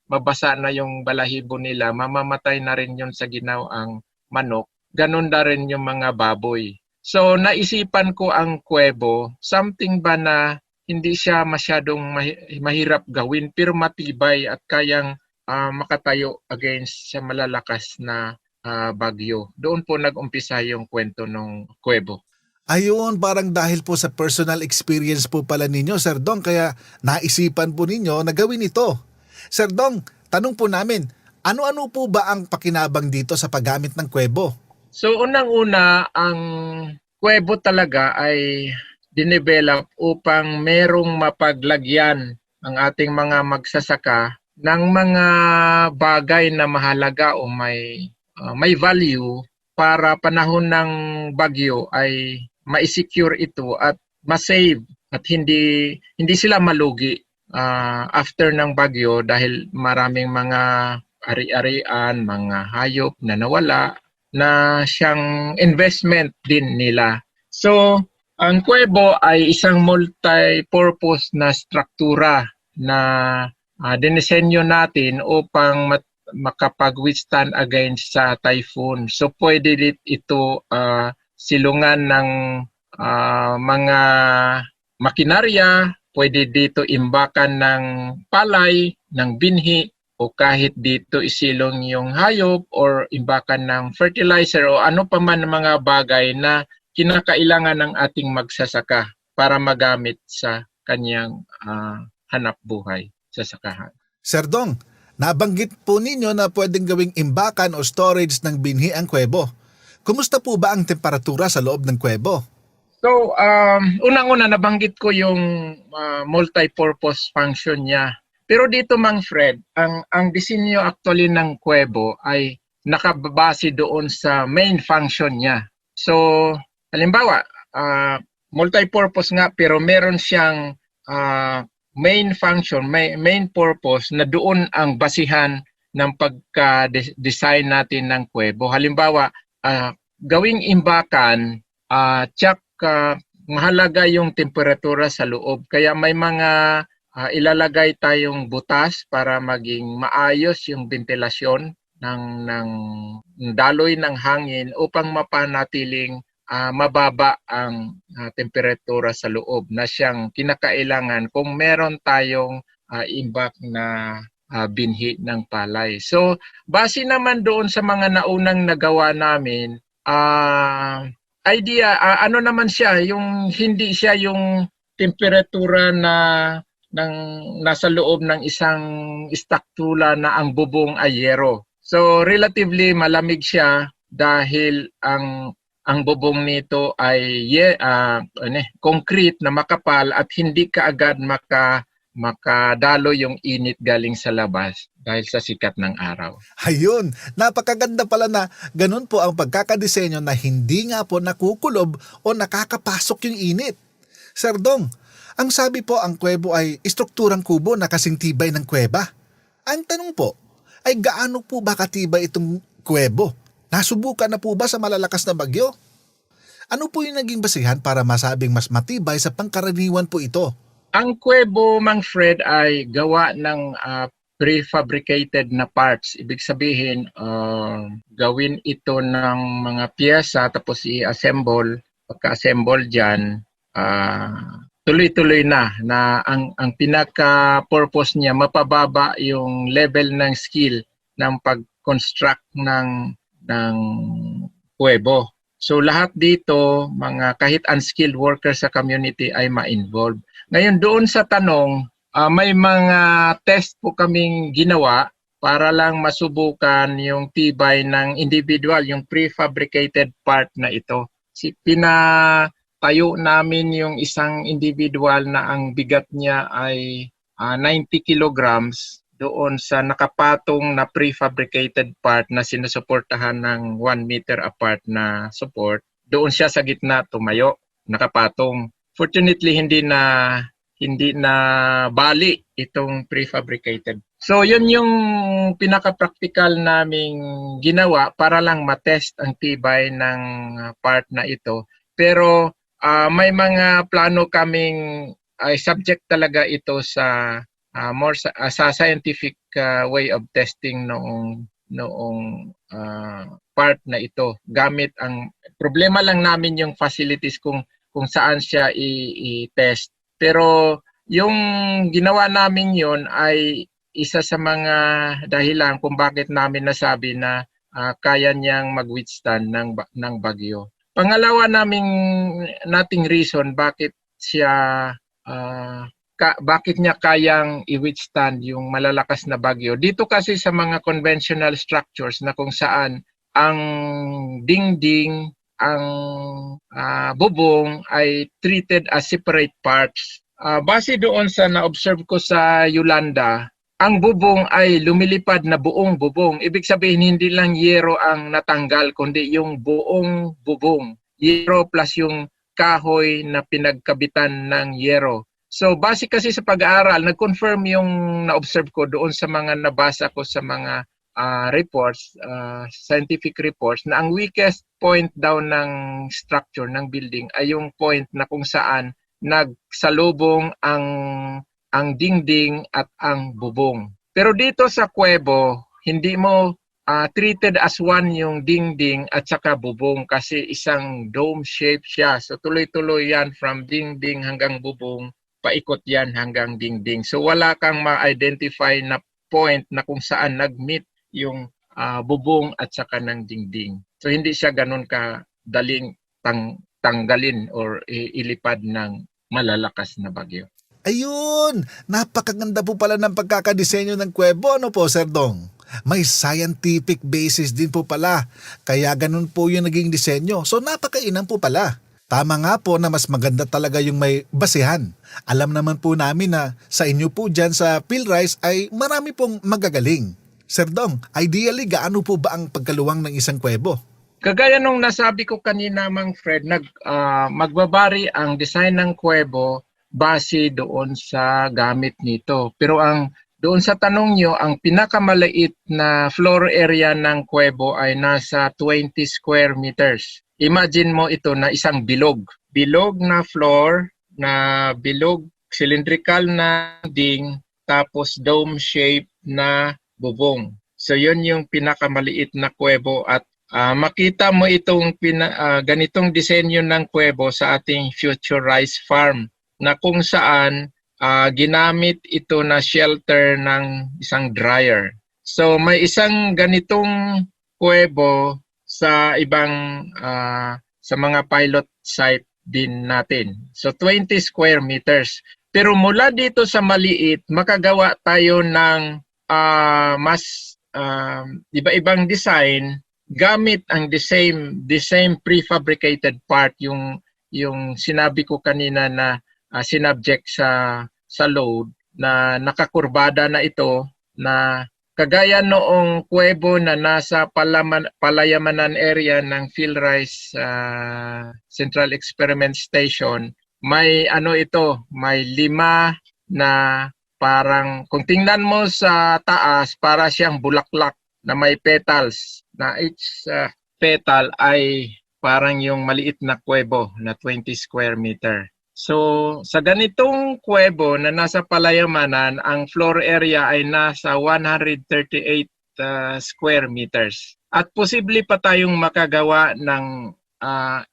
mabasa na yung balahibo nila, mamamatay na rin yon sa ginawang manok. Ganun na rin yung mga baboy. So naisipan ko ang kuwebo, something ba na hindi siya masyadong mahirap gawin pero matibay at kayang makatayo against sa malalakas na bagyo. Doon po nag-umpisa yung kwento ng kuwebo. Ayun, parang dahil po sa personal experience po pala ninyo, Sir Dong, kaya naisipan po ninyo na gawin ito. Sir Dong, tanong po namin, ano-ano po ba ang pakinabang dito sa paggamit ng kuwebo? So unang-una, ang kuwebo talaga ay dinevelop upang merong mapaglagyan ang ating mga magsasaka ng mga bagay na mahalaga o may value para panahon ng bagyo ay ma-secure ito at ma-save at hindi sila malugi after ng bagyo dahil maraming mga ari-arian, mga hayop na nawala na siyang investment din nila. So, ang kuwebo ay isang multi-purpose na struktura na dinisenyo natin upang makapag-withstand against sa typhoon. So, pwede ito silungan ng mga makinarya, pwede dito imbakan ng palay, ng binhi, o kahit dito isilong yung hayop or imbakan ng fertilizer o ano pa man mga bagay na kinakailangan ng ating magsasaka para magamit sa kanyang hanap buhay sa sakahan. Sir Dong, nabanggit po ninyo na pwedeng gawing imbakan o storage ng binhi ang kuwebo. Kumusta po ba ang temperatura sa loob ng kuwebo? So, unang-una nabanggit ko yung multi-purpose function niya. Pero dito, Mang Fred, ang disenyo actually ng kuwebo ay nakabase doon sa main function niya. So, halimbawa, multi-purpose nga pero meron siyang main function, main purpose na doon ang basihan ng pagka-design natin ng kuwebo. Halimbawa, gawing imbakan, tsak mahalaga yung temperatura sa loob. Kaya may mga ilalagay tayong butas para maging maayos yung ventilasyon ng daloy ng hangin upang mapanatiling mababa ang temperatura sa loob na siyang kinakailangan kung meron tayong imbak na binhi ng palay. So, base naman doon sa mga naunang nagawa namin, idea, ano naman siya, yung hindi siya yung temperatura na nasa loob ng isang istaktula na ang bubong ay yero. So relatively malamig siya dahil ang bubong nito ay concrete na makapal at hindi kaagad makadalo yung init galing sa labas dahil sa sikat ng araw. Ayun, napakaganda pala na ganun po ang pagkakadisenyo na hindi nga po nakukulob o nakakapasok yung init. Sir Dong, ang sabi po ang kuwebo ay istrukturang kubo na kasing tibay ng kuweba. Ang tanong po ay gaano po ba katibay itong kuwebo? Nasubukan na po ba sa malalakas na bagyo? Ano po yung naging basihan para masabing mas matibay sa pangkaraniwan po ito? Ang kuwebo, Mang Fred, ay gawa ng prefabricated na parts. Ibig sabihin, gawin ito ng mga piyesa tapos i-assemble. Pagka-assemble dyan, tuloy-tuloy na ang pinaka-purpose niya, mapababa yung level ng skill ng pag-construct ng kuwebo. So lahat dito, mga kahit unskilled workers sa community ay ma-involve. Ngayon doon sa tanong, may mga test po kaming ginawa para lang masubukan yung tibay ng individual, yung prefabricated part na ito. Pinatayo namin yung isang individual na ang bigat niya ay 90 kilograms doon sa nakapatong na prefabricated part na sinusuportahan ng 1 meter apart na support. Doon siya sa gitna tumayo, nakapatong. Fortunately, hindi na bali itong prefabricated. So, yun yung pinaka-practical naming ginawa para lang matest ang tibay ng part na ito. Pero may mga plano kaming ay subject talaga ito sa more sa scientific way of testing noong part na ito. Gamit ang problema lang namin yung facilities kung saan siya i-test. Pero yung ginawa namin yon ay isa sa mga dahilan kung bakit namin nasabi na kaya niyang mag-withstand ng bagyo. Pangalawa nating reason bakit niya kayang i-withstand yung malalakas na bagyo. Dito kasi sa mga conventional structures na kung saan ang dingding, ang bubong ay treated as separate parts. Base doon sa na-observe ko sa Yolanda, ang bubong ay lumilipad na buong bubong. Ibig sabihin hindi lang yero ang natanggal kundi yung buong bubong. Yero plus yung kahoy na pinagkabitan ng yero. So base kasi sa pag-aaral, nag-confirm yung na-observe ko doon sa mga nabasa ko sa mga reports, scientific reports, na ang weakest point daw ng structure ng building ay yung point na kung saan nagsalubong ang dingding at ang bubong. Pero dito sa kuwebo, hindi mo treated as one yung dingding at saka bubong kasi isang dome shape siya. So tuloy-tuloy yan from dingding hanggang bubong, paikot yan hanggang dingding. So wala kang ma-identify na point na kung saan nag-meet yung bubong at saka ng dingding. So hindi siya ganun kadaling tanggalin or ilipad ng malalakas na bagyo. Ayun! Napakaganda po pala ng pagkakadisenyo ng kuwebo, ano po, Sir Dong? May scientific basis din po pala, kaya ganun po yung naging disenyo. So napakainam po pala. Tama nga po na mas maganda talaga yung may basehan. Alam naman po namin na sa inyo po dyan sa PhilRice ay marami pong magagaling. Sir Dong, ideally gaano po ba ang pagkaluwang ng isang kuwebo? Kagaya nung nasabi ko kanina, Mang Fred, magbabari ang design ng kuwebo base doon sa gamit nito. Pero doon sa tanong nyo, ang pinakamaliit na floor area ng kuwebo ay nasa 20 square meters. Imagine mo ito na isang bilog. Bilog na floor, na bilog, cylindrical na ding, tapos dome shape na bubong. So yun yung pinakamaliit na kuwebo at makita mo itong ganitong disenyo ng kuwebo sa ating Future Rice Farm na kung saan ginamit ito na shelter ng isang dryer. So may isang ganitong kuwebo sa ibang sa mga pilot site din natin. So 20 square meters. Pero mula dito sa maliit, makagawa tayo ng mas iba-ibang design gamit ang the same prefabricated part yung sinabi ko kanina na sinubject sa load na nakakurbada na ito na kagaya noong kuwebo na nasa Palayamanan area ng PhilRice Central Experiment Station, may may 5 na parang kung tingnan mo sa taas para siyang bulaklak na may petals na each petal ay parang yung maliit na kuwebo na 20 square meter. So, sa ganitong kuwebo na nasa Palayamanan, ang floor area ay nasa 138 square meters. At posible pa tayong makagawa ng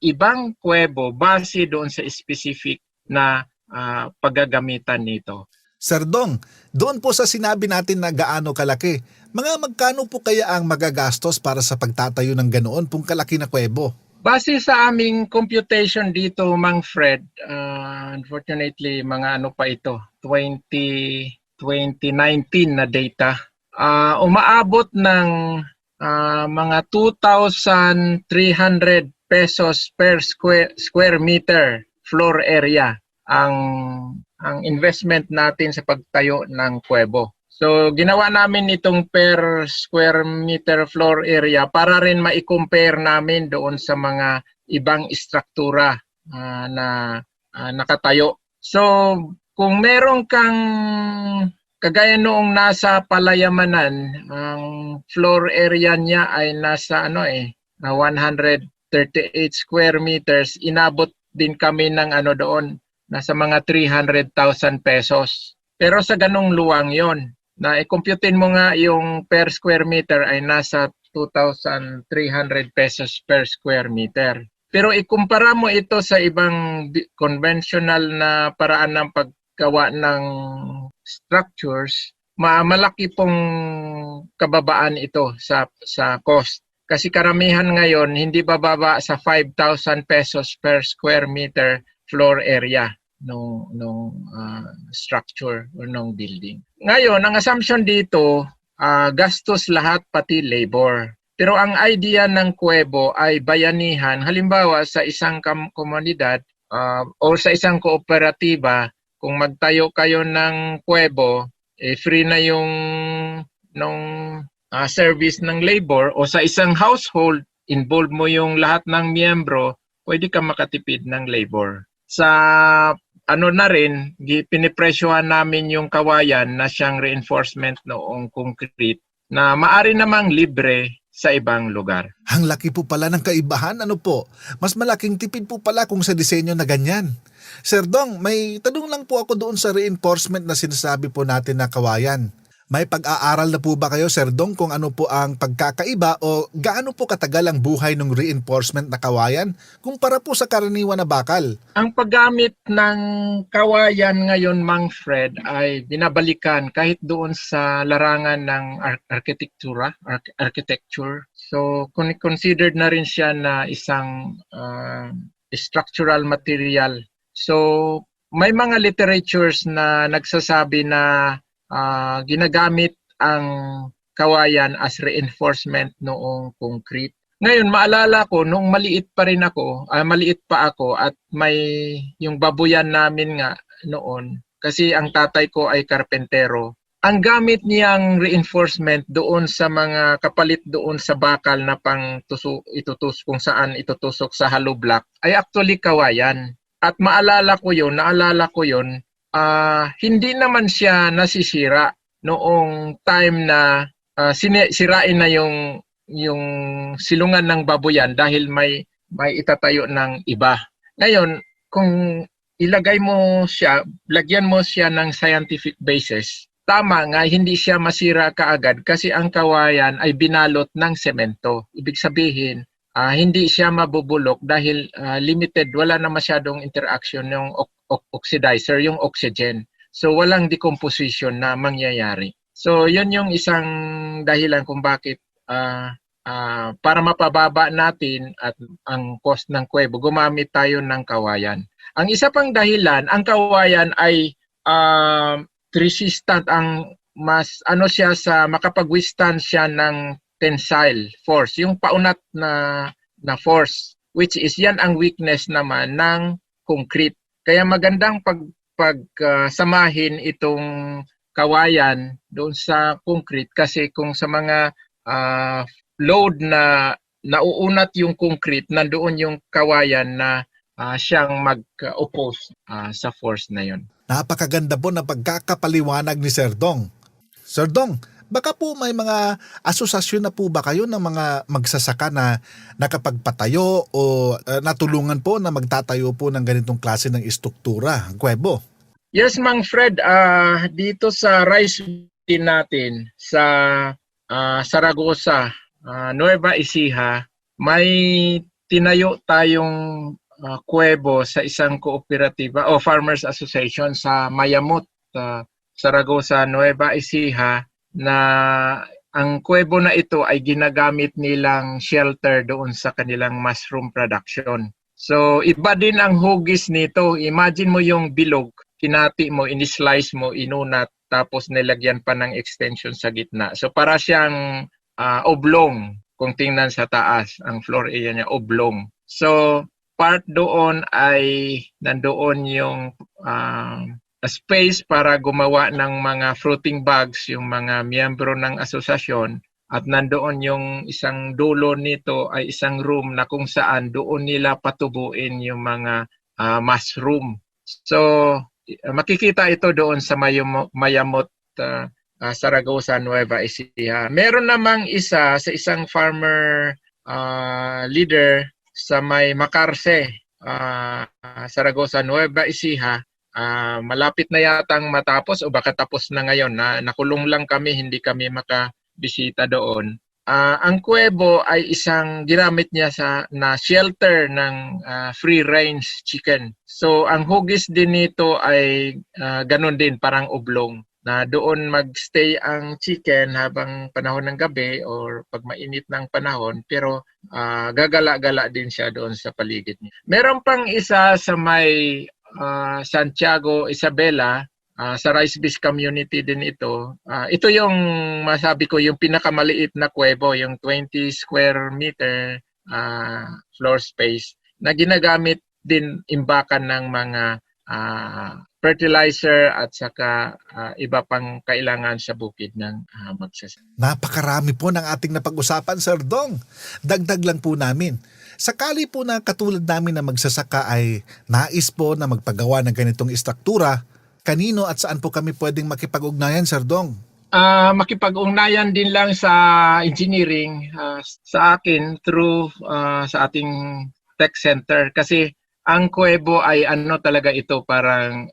ibang kuwebo base doon sa specific na paggagamitan nito. Sir Dong, doon po sa sinabi natin na gaano kalaki, magkano po kaya ang magagastos para sa pagtatayo ng ganoon pong kalaki na kuwebo? Base sa aming computation dito, Mang Fred, unfortunately, mga pa ito, 2019 na data, umaabot ng mga 2,300 pesos per square meter floor area ang investment natin sa pagtayo ng kuwebo. So, ginawa namin itong per square meter floor area para rin ma-compare namin doon sa mga ibang istruktura na nakatayo. So, kung meron kang kagaya noong nasa Palayamanan, ang floor area niya ay nasa 138 square meters, inabot din kami ng doon, nasa mga 300,000 pesos. Pero sa ganong luwang yon na i-computein mo nga yung per square meter ay nasa 2,300 pesos per square meter. Pero ikumpara mo ito sa ibang conventional na paraan ng paggawa ng structures, malaki pong kababaan ito sa cost. Kasi karamihan ngayon hindi bababa sa 5,000 pesos per square meter floor area nung structure o nung building. Ngayon, ang assumption dito, gastos lahat pati labor. Pero ang idea ng kuwebo ay bayanihan. Halimbawa, sa isang komunidad o sa isang kooperatiba, kung magtayo kayo ng kuwebo, free na yung service ng labor, o sa isang household, involve mo yung lahat ng miyembro, pwede ka makatipid ng labor. Sa na rin, pinipresyohan namin yung kawayan na siyang reinforcement noong concrete na maari namang libre sa ibang lugar. Ang laki po pala ng kaibahan, po? Mas malaking tipid po pala kung sa disenyo na ganyan. Sir Dong, may tanong lang po ako doon sa reinforcement na sinasabi po natin na kawayan. May pag-aaral na po ba kayo, Sir Dong, kung ano po ang pagkakaiba o gaano po katagal ang buhay ng reinforcement na kawayan kumpara po sa karaniwan na bakal? Ang paggamit ng kawayan ngayon, Mang Fred, ay binabalikan kahit doon sa larangan ng architecture. So, considered na rin siya na isang structural material. So, may mga literatures na nagsasabi na ginagamit ang kawayan as reinforcement noong concrete. Ngayon, maalala ko, nung maliit pa ako at may yung babuyan namin nga noon, kasi ang tatay ko ay karpentero, ang gamit niyang reinforcement doon sa mga kapalit doon sa bakal na kung saan itutusok sa hollow block ay actually kawayan. At naalala ko yun, hindi naman siya nasisira noong time na sirain na yung silungan ng babuyan dahil may itatayo ng iba. Ngayon, kung lagyan mo siya ng scientific basis, tama nga, hindi siya masira kaagad kasi ang kawayan ay binalot ng semento. Ibig sabihin, hindi siya mabubulok dahil limited, wala na masyadong interaction ng oxidizer, yung oxygen. So walang decomposition na mangyayari. So yun yung isang dahilan kung bakit para mapababa natin at ang cost ng kuwebo, gumamit tayo ng kawayan. Ang isa pang dahilan, ang kawayan ay resistant, makapag-withstand siya ng tensile force, yung paunat na force, which is yan ang weakness naman ng concrete. Kaya magandang pagsamahin itong kawayan doon sa concrete kasi kung sa mga load na nauunat yung concrete, nandoon yung kawayan na siyang mag-oppose sa force na yun. Napakaganda po na pagkakapaliwanag ni Sir Dong. Sir Dong, baka po may mga asosasyon na po ba kayo ng mga magsasaka na nakapagpatayo o natulungan po na magtatayo po ng ganitong klase ng istruktura, kuwebo? Yes, Mang Fred, dito sa rice din natin sa Saragosa, Nueva Ecija, may tinayo tayong kuwebo sa isang kooperatiba o farmers association sa Mayamot, Saragosa, Nueva Ecija, na ang kuwebo na ito ay ginagamit nilang shelter doon sa kanilang mushroom production. So iba din ang hugis nito. Imagine mo yung bilog, kinati mo, in-slice mo, inunat, tapos nilagyan pa ng extension sa gitna. So para siyang oblong kung tingnan sa taas, ang floor area niya oblong. So part doon ay nandoon yung space para gumawa ng mga fruiting bags yung mga miyembro ng asosasyon, at nandoon yung isang dulo nito ay isang room na kung saan doon nila patubuin yung mga mushroom. So makikita ito doon sa Mayamot, Saragosa, Nueva Ecija. Meron namang isa sa isang farmer leader sa may Macarse, Saragosa, Nueva Ecija. Malapit na yatang matapos o baka tapos na ngayon. Nakulong lang kami, hindi kami makabisita doon. Ang kuwebo ay isang ginamit niya na shelter ng free-range chicken. So ang hugis din nito ay ganun din, parang oblong, na doon magstay ang chicken habang panahon ng gabi or pag mainit ng panahon, pero gagala-gala din siya doon sa paligid niya. Meron pang isa sa may Santiago, Isabela, sa Rice Beach community din ito. Ito yung masabi ko, yung pinakamaliit na kuwebo, yung 20 square meter floor space na ginagamit din imbakan ng mga fertilizer at saka iba pang kailangan sa bukid ng magsasaka. Napakarami po ng ating napag-usapan, Sir Dong. Dagdag lang po namin. Sakali po na katulad namin na magsasaka ay nais po na magpagawa ng ganitong istruktura, kanino at saan po kami pwedeng makipag-ugnayan, Sir Dong? Makipag-ugnayan din lang sa engineering, sa akin through sa ating tech center, kasi ang kuwebo ay talaga ito, parang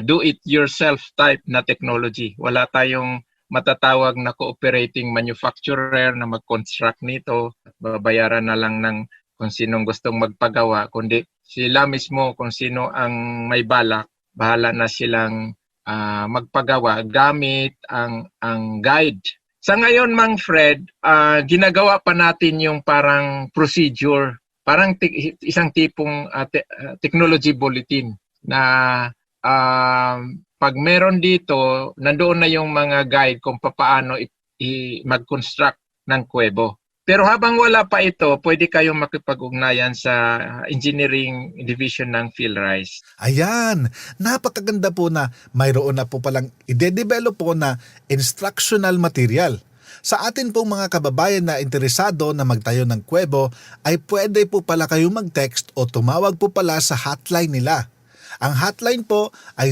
do it yourself type na technology. Wala tayong matatawag na cooperating manufacturer na mag-construct nito. Babayaran na lang ng kung sinong gustong magpagawa, kundi sila mismo kung sino ang may balak, bahala na silang magpagawa gamit ang guide. Sa ngayon, Mang Fred, ginagawa pa natin yung parang procedure, parang isang tipong technology bulletin na pag meron dito, nandoon na yung mga guide kung paano mag-construct ng kuwebo. Pero habang wala pa ito, pwede kayong makipag-ugnayan sa engineering division ng PhilRice. Ayan, napakaganda po na mayroon na po palang ide-develop po na instructional material. Sa atin pong mga kababayan na interesado na magtayo ng kuwebo, ay pwede po pala kayong mag-text o tumawag po pala sa hotline nila. Ang hotline po ay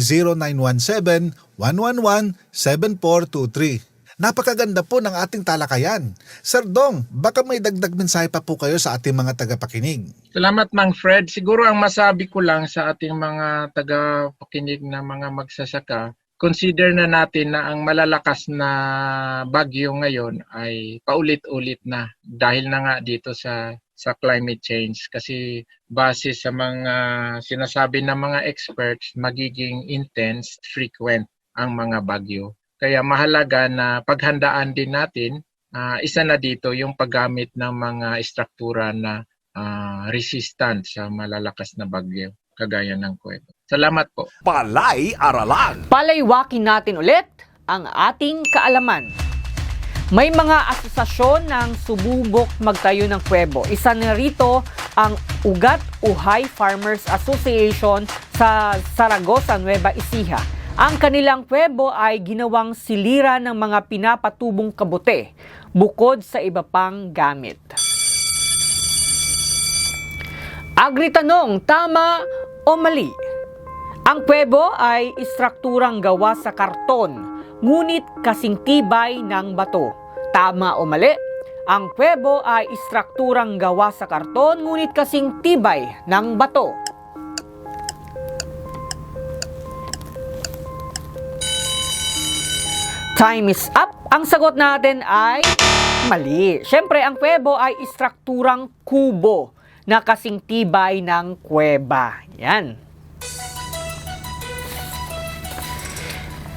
0917-111-7423. Napakaganda po ng ating talakayan. Sir Dong, baka may dagdag mensahe pa po kayo sa ating mga tagapakinig. Salamat, Mang Fred. Siguro ang masabi ko lang sa ating mga tagapakinig na mga magsasaka, consider na natin na ang malalakas na bagyo ngayon ay paulit-ulit na dahil na nga dito sa climate change, kasi base sa mga sinasabi ng mga experts, magiging intense, frequent ang mga bagyo. Kaya mahalaga na paghandaan din natin, isa na dito yung paggamit ng mga istruktura na resistant sa malalakas na bagyo, kagaya ng kuwebo. Salamat po. Palay-aralan. Palaywakin natin ulit ang ating kaalaman. May mga asosasyon ng sububok magtayo ng kuwebo. Isa na rito ang Ugat Uhay Farmers Association sa Zaragoza, Nueva Ecija. Ang kanilang kuwebo ay ginawang silira ng mga pinapatubong kabute, bukod sa iba pang gamit. Agritanong, tama o mali? Ang kuwebo ay istrukturang gawa sa karton, ngunit kasing tibay ng bato. Tama o mali? Ang kuwebo ay istrukturang gawa sa karton, ngunit kasing tibay ng bato. Time is up. Ang sagot natin ay mali. Siyempre, ang kuwebo ay istrukturang kubo na kasing tibay ng kuweba. Yan.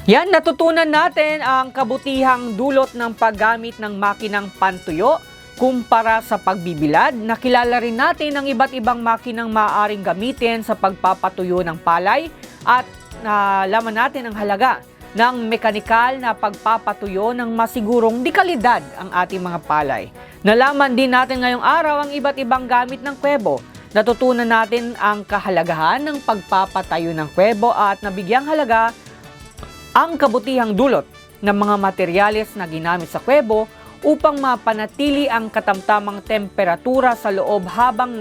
Yan, natutunan natin ang kabutihang dulot ng paggamit ng makinang pantuyo kumpara sa pagbibilad. Nakilala rin natin ang iba't ibang makinang maaaring gamitin sa pagpapatuyo ng palay at nalaman natin ang halaga ng mekanikal na pagpapatuyo ng masigurong dekalidad ang ating mga palay. Nalaman din natin ngayong araw ang iba't ibang gamit ng kuwebo. Natutunan natin ang kahalagahan ng pagpapatayo ng kuwebo at nabigyang halaga ang kabutihang dulot ng mga materyales na ginamit sa kuwebo upang mapanatili ang katamtamang temperatura sa loob habang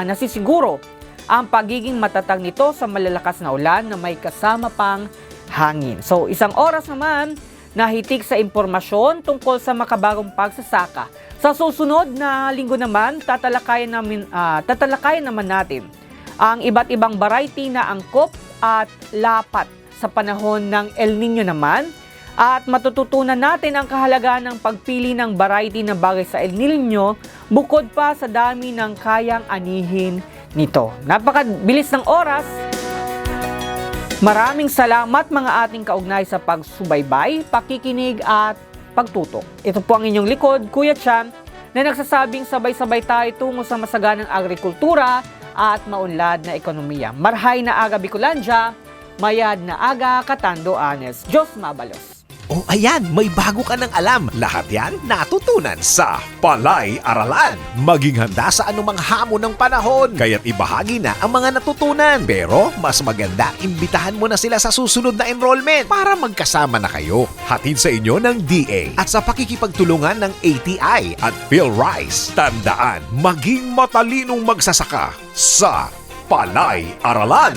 nasisiguro ang pagiging matatag nito sa malalakas na ulan na may kasama pang hangin. So, isang oras naman na hitik sa impormasyon tungkol sa makabagong pagsasaka. Sa susunod na linggo naman, tatalakayan naman natin ang iba't ibang variety na angkop at lapat sa panahon ng El Nino naman. At matututunan natin ang kahalagaan ng pagpili ng variety na bagay sa El Nino bukod pa sa dami ng kayang anihin nito. Napakabilis ng oras. Maraming salamat mga ating kaugnay sa pagsubaybay, pakikinig at pagtutok. Ito po ang inyong likod, Kuya Chan, na nagsasabing sabay-sabay tayo tungo sa masaganang agrikultura at maunlad na ekonomiya. Marhay na aga Bicolandia, mayad na aga Katando Anes. Diyos mabalos. O ayan, may bago ka ng alam. Lahat yan natutunan sa Palay-aralan. Maging handa sa anumang hamon ng panahon. Kaya't ibahagi na ang mga natutunan. Pero mas maganda, imbitahan mo na sila sa susunod na enrollment para magkasama na kayo. Hatid sa inyo ng DA at sa pakikipagtulungan ng ATI at PhilRice. Tandaan, maging matalinong magsasaka sa Palay-aralan.